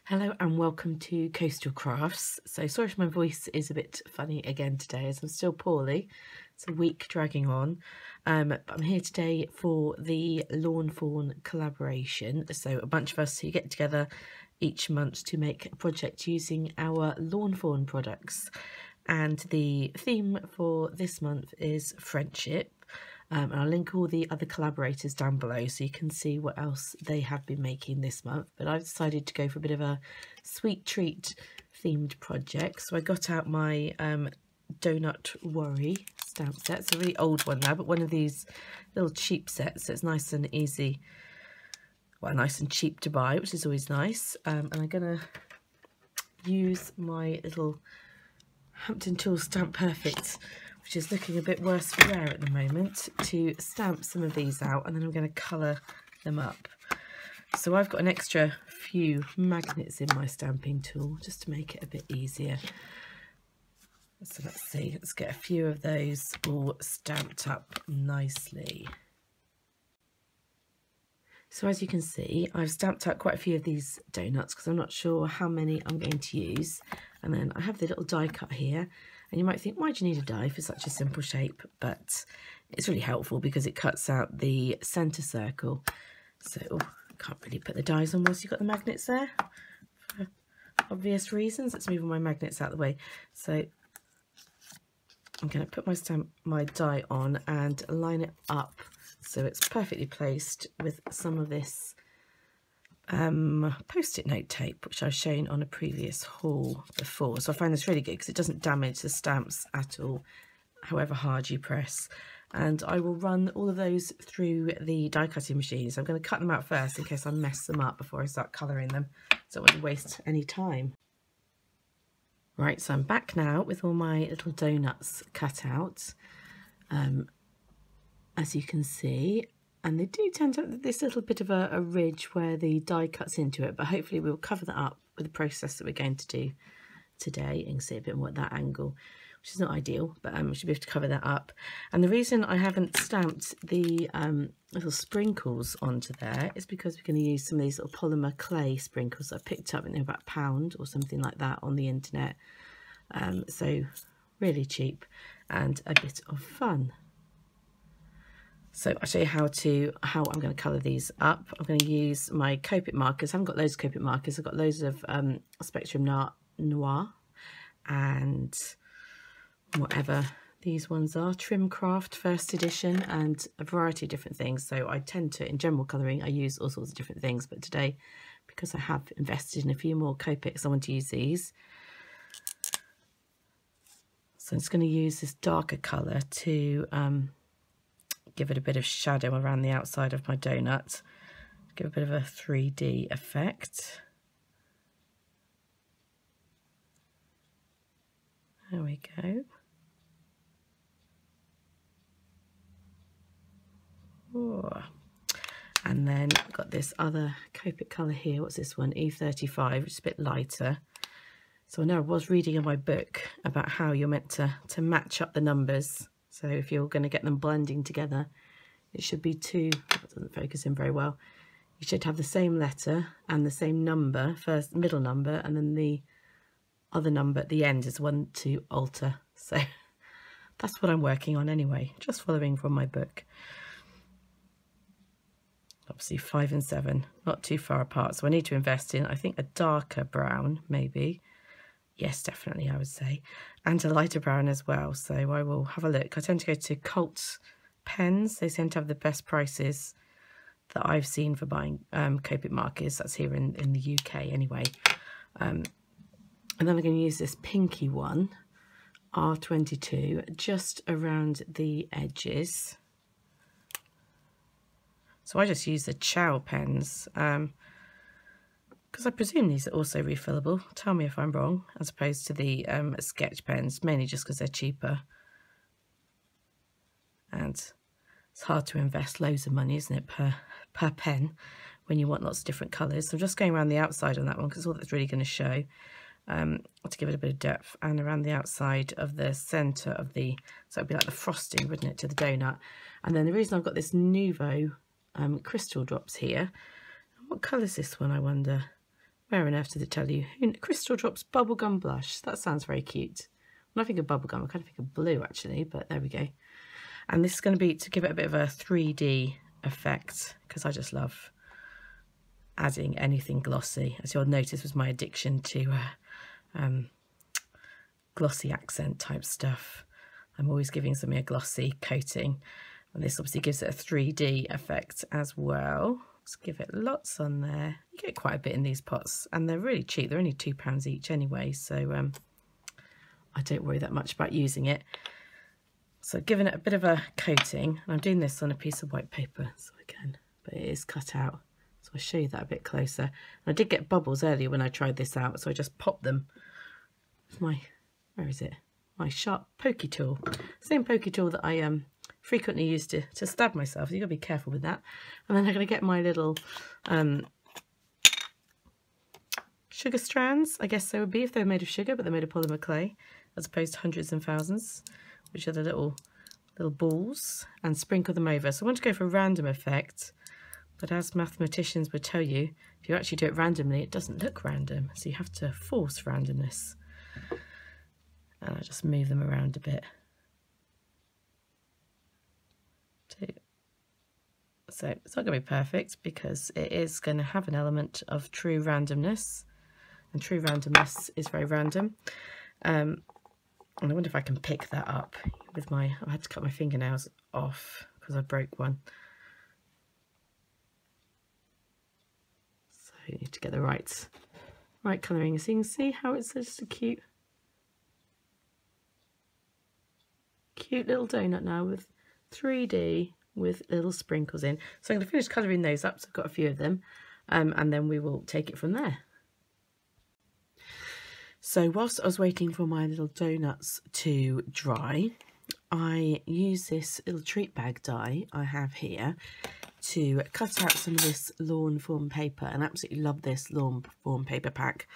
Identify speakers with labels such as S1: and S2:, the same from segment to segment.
S1: Hello and welcome to Coastal Crafts. So sorry if my voice is a bit funny again today as I'm still poorly. It's a week dragging on. But I'm here today for the Lawn Fawn collaboration. So a bunch of us who get together each month to make a project using our Lawn Fawn products. And the theme for this month is friendship. And I'll link all the other collaborators down below so you can see what else they have been making this month. But I've decided to go for a bit of a sweet treat themed project. So I got out my Donut Worry stamp set. It's a really old one now, but one of these little cheap sets. So it's nice and easy, well, nice and cheap to buy, which is always nice. And I'm going to use my little Hampton Tools Stamp Perfect, which is looking a bit worse for wear at the moment, to stamp some of these out, and then I'm going to colour them up. So I've got an extra few magnets in my stamping tool just to make it a bit easier. So let's see, let's get a few of those all stamped up nicely. So as you can see, I've stamped out quite a few of these donuts because I'm not sure how many I'm going to use. And then I have the little die cut here. And you might think, why do you need a die for such a simple shape? But it's really helpful because it cuts out the centre circle. So can't really put the dies on once you've got the magnets there, for obvious reasons. Let's move all my magnets out of the way. So I'm going to put my die on and line it up so it's perfectly placed with some of this post-it note tape, which I've shown on a previous haul before. So I find this really good because it doesn't damage the stamps at all, however hard you press. And I will run all of those through the die cutting machine. So I'm going to cut them out first in case I mess them up before I start colouring them, so I don't want to waste any time. Right, so I'm back now with all my little donuts cut out, as you can see. And they do tend to have this little bit of a ridge where the die cuts into it, but hopefully we'll cover that up with the process that we're going to do today. You can see a bit more at that angle, which is not ideal, but we should be able to cover that up. And the reason I haven't stamped the little sprinkles onto there is because we're going to use some of these little polymer clay sprinkles that I picked up, and they're about £1 or something like that on the internet. So really cheap and a bit of fun. So I'll show you how I'm going to colour these up. I'm going to use my Copic markers. I haven't got loads of Copic markers. I've got loads of Spectrum Noir and whatever these ones are. Trimcraft First Edition and a variety of different things. So I tend to, in general colouring, I use all sorts of different things. But today, because I have invested in a few more Copics, I want to use these. So I'm just going to use this darker colour to give it a bit of shadow around the outside of my donut, give a bit of a 3D effect. There we go. Ooh. And then I've got this other Copic colour here. What's this one? E35, which is a bit lighter. So I know I was reading in my book about how you're meant to match up the numbers. So if you're going to get them blending together, it should be two, that doesn't focus in very well. You should have the same letter and the same number, first middle number, and then the other number at the end is one to alter. So that's what I'm working on anyway, just following from my book. Obviously 5 and 7, not too far apart. So I need to invest in, I think, a darker brown, maybe. Yes, definitely, I would say. And a lighter brown as well. So I will have a look. I tend to go to Colt pens. They tend to have the best prices that I've seen for buying Copic markers. That's here in the UK anyway. And then I'm going to use this pinky one, R22, just around the edges. So I just use the Chow pens. Because I presume these are also refillable. Tell me if I'm wrong, as opposed to the sketch pens, mainly just because they're cheaper. And it's hard to invest loads of money, isn't it, per pen when you want lots of different colours. So I'm just going around the outside on that one because all that's really going to show, to give it a bit of depth, and around the outside of the centre of the, so it'd be like the frosting, wouldn't it, to the donut. And then the reason I've got this Nuvo crystal drops here, what colour is this one, I wonder? Where on earth did it tell you? Crystal Drops Bubblegum Blush. That sounds very cute. When I think of bubblegum, I kind of think of blue actually, but there we go. And this is going to be to give it a bit of a 3D effect, because I just love adding anything glossy. As you'll notice was my addiction to glossy accent type stuff. I'm always giving something a glossy coating, and this obviously gives it a 3D effect as well. Let's give it lots on there. You get quite a bit in these pots, and they're really cheap. They're only £2 each anyway, so I don't worry that much about using it. So giving it a bit of a coating, and I'm doing this on a piece of white paper, so again, but it is cut out. So I'll show you that a bit closer. And I did get bubbles earlier when I tried this out, so I just popped them with my, where is it? My sharp pokey tool. Same pokey tool that I frequently use to stab myself. You've got to be careful with that. And then I'm going to get my little sugar strands, I guess they would be if they were made of sugar, but they're made of polymer clay, as opposed to hundreds and thousands, which are the little balls, and sprinkle them over. So I want to go for a random effect, but as mathematicians would tell you, if you actually do it randomly, it doesn't look random. So you have to force randomness. And I just move them around a bit. So it's not going to be perfect because it is going to have an element of true randomness, and true randomness is very random. And I wonder if I can pick that up with my, I had to cut my fingernails off because I broke one. So you need to get the right colouring. So you can see how it's just a cute little donut now with 3D with little sprinkles in. So I'm going to finish colouring those up, so I've got a few of them, and then we will take it from there. So whilst I was waiting for my little donuts to dry, I use this little treat bag die I have here to cut out some of this lawn fawn paper, and I absolutely love this lawn fawn paper pack.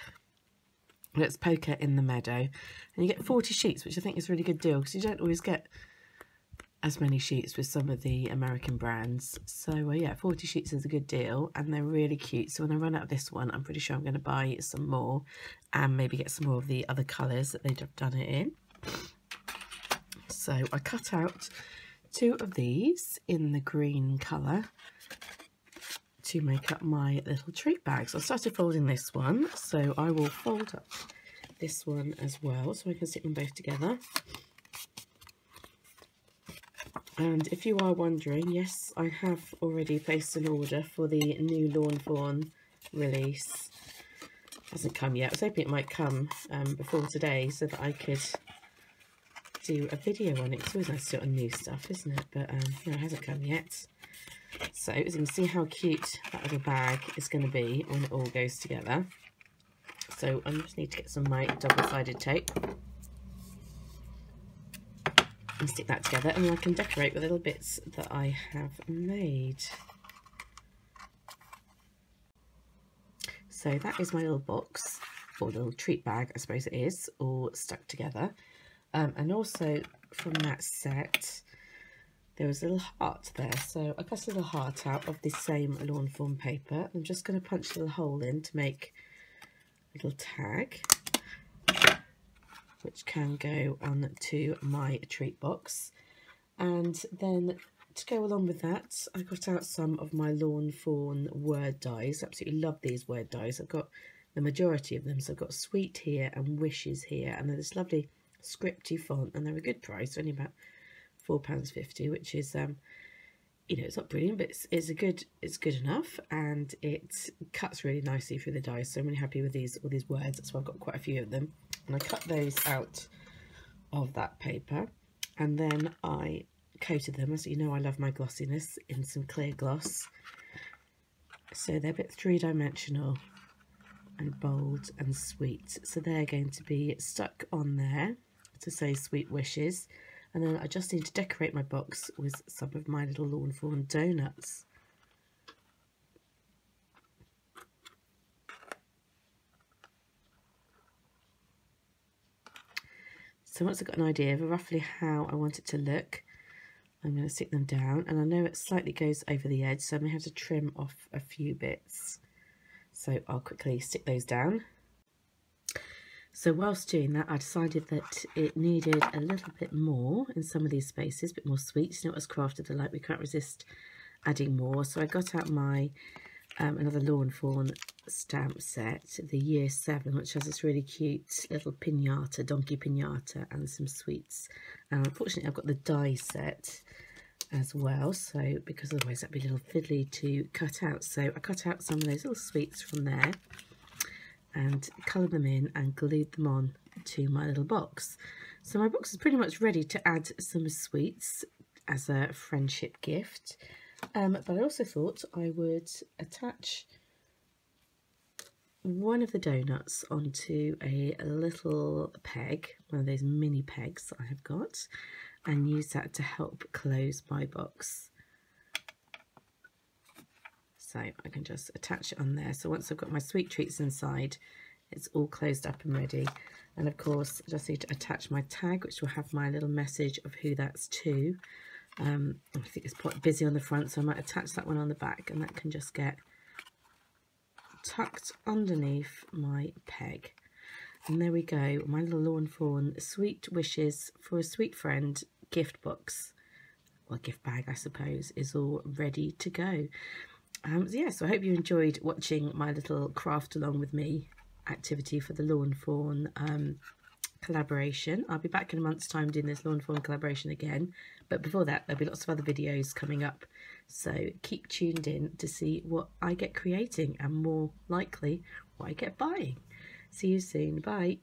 S1: It's Poker in the Meadow, and you get 40 sheets, which I think is a really good deal because you don't always get as many sheets with some of the American brands. So yeah, 40 sheets is a good deal, and they're really cute. So when I run out of this one, I'm pretty sure I'm going to buy some more and maybe get some more of the other colours that they've done it in. So I cut out 2 of these in the green colour to make up my little treat bag. So I started folding this one, so I will fold up this one as well so I can stick them both together. And if you are wondering, yes, I have already placed an order for the new Lawn Fawn release. It hasn't come yet. I was hoping it might come before today so that I could do a video on it. It's always nice to do it on new stuff, isn't it? But no, it hasn't come yet. So as you can see how cute that little bag is going to be when it all goes together. So I just need to get some of my double-sided tape and stick that together, and then I can decorate with little bits that I have made. So that is my little box, or little treat bag I suppose it is, all stuck together. And also from that set there was a little heart there, so I cut a little heart out of this same lawn fawn paper. I'm just going to punch a little hole in to make a little tag, which can go on to my treat box. And then to go along with that, I got out some of my Lawn Fawn word dies. Absolutely love these word dies. I've got the majority of them, so I've got Sweet here and Wishes here, and they're this lovely scripty font, and they're a good price, only about £4.50, which is you know, it's not brilliant, but it's good enough, and it cuts really nicely through the dies. So I'm really happy with all these words. That's why I've got quite a few of them, and I cut those out of that paper, and then I coated them, as you know I love my glossiness, in some clear gloss. So they're a bit 3-dimensional and bold and sweet, so they're going to be stuck on there to say Sweet Wishes. And then I just need to decorate my box with some of my little Lawn Fawn donuts. So once I've got an idea of roughly how I want it to look, I'm going to stick them down. And I know it slightly goes over the edge, so I may have to trim off a few bits. So I'll quickly stick those down. So whilst doing that, I decided that it needed a little bit more in some of these spaces, a bit more sweets. You know, it was crafted alike, we can't resist adding more. So I got out my another Lawn Fawn stamp set, the Year 7, which has this really cute little pinata, donkey pinata, and some sweets. And unfortunately, I've got the die set as well, so because otherwise that'd be a little fiddly to cut out. So I cut out some of those little sweets from there and coloured them in and glued them on to my little box. So my box is pretty much ready to add some sweets as a friendship gift. But I also thought I would attach one of the donuts onto a little peg, one of those mini pegs that I have got, and use that to help close my box. So I can just attach it on there. So once I've got my sweet treats inside, it's all closed up and ready. And of course, I just need to attach my tag, which will have my little message of who that's to. I think it's quite busy on the front, so I might attach that one on the back, and that can just get tucked underneath my peg. And there we go, my little Lawn Fawn sweet wishes for a sweet friend gift box, or gift bag I suppose, is all ready to go. So I hope you enjoyed watching my little craft along with me activity for the Lawn Fawn collaboration. I'll be back in a month's time doing this Lawn Fawn collaboration again, but before that there'll be lots of other videos coming up, so keep tuned in to see what I get creating and more likely what I get buying. See you soon, bye.